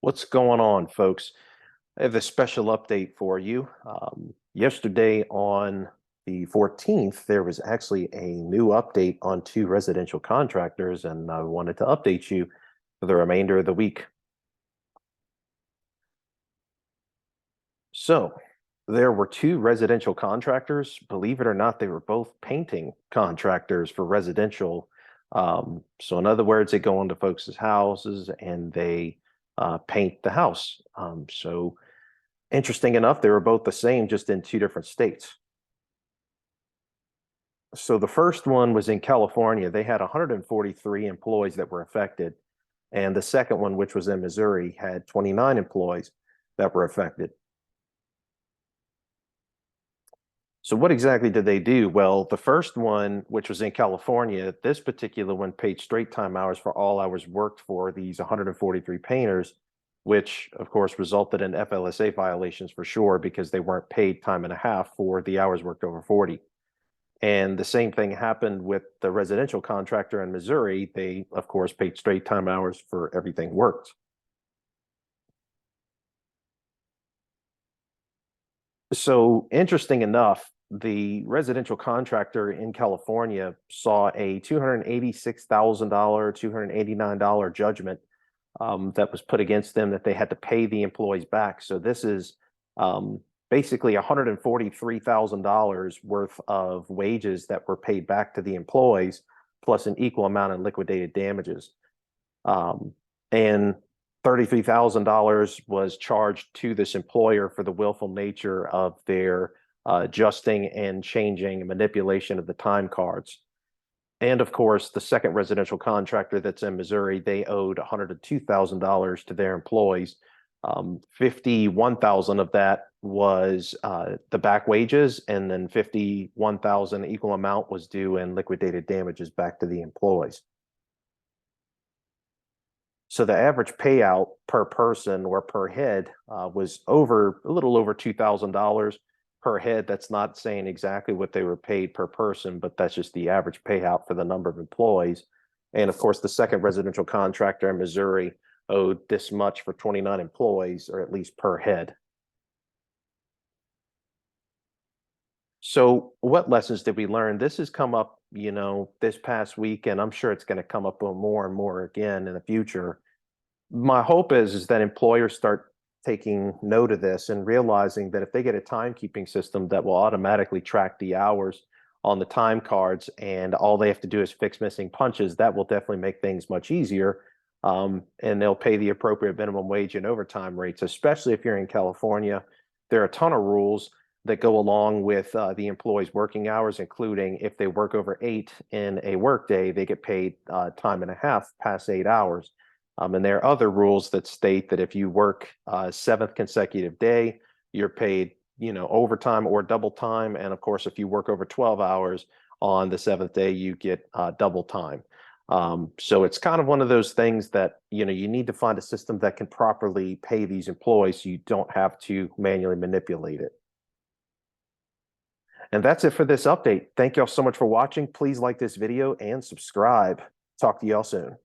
What's going on, folks? I have a special update for you. Yesterday on the 14th, there was actually a new update on two residential contractors, and I wanted to update you for the remainder of the week. So, there were two residential contractors. Believe it or not, they were both painting contractors for residential. So, in other words, they go into folks' houses and they paint the house. So, interesting enough, they were both the same, just in two different states. So the first one was in California. They had 143 employees that were affected. And the second one, which was in Missouri, had 29 employees that were affected. So what exactly did they do? Well, the first one, which was in California, this particular one paid straight time hours for all hours worked for these 143 painters, which of course resulted in FLSA violations for sure because they weren't paid time and a half for the hours worked over 40. And the same thing happened with the residential contractor in Missouri. They, of course, paid straight time hours for everything worked. So interesting enough, the residential contractor in California saw a $286,000, $289 judgment that was put against them that they had to pay the employees back. So this is basically $143,000 worth of wages that were paid back to the employees, plus an equal amount in liquidated damages. And $33,000 was charged to this employer for the willful nature of their adjusting and changing and manipulation of the time cards. And of course, the second residential contractor that's in Missouri, they owed $102,000 to their employees. 51,000 of that was the back wages, and then 51,000 equal amount was due in liquidated damages back to the employees. So the average payout per person or per head was a little over $2,000 per head. That's not saying exactly what they were paid per person, but that's just the average payout for the number of employees. And of course, the second residential contractor in Missouri owed this much for 29 employees, or at least per head. So what lessons did we learn? This has come up, this past week, and I'm sure it's going to come up more and more again in the future. My hope is that employers start taking note of this and realizing that if they get a timekeeping system that will automatically track the hours on the time cards and all they have to do is fix missing punches, that will definitely make things much easier. And they'll pay the appropriate minimum wage and overtime rates, especially if you're in California. There are a ton of rules that go along with the employees' working hours, including if they work over 8 in a workday, they get paid time and a half past 8 hours. And there are other rules that state that if you work seventh consecutive day, you're paid, overtime or double time. And of course, if you work over 12 hours on the seventh day, you get double time. So it's kind of one of those things that, you need to find a system that can properly pay these employees so you don't have to manually manipulate it. And that's it for this update. Thank y'all so much for watching. Please like this video and subscribe. Talk to y'all soon.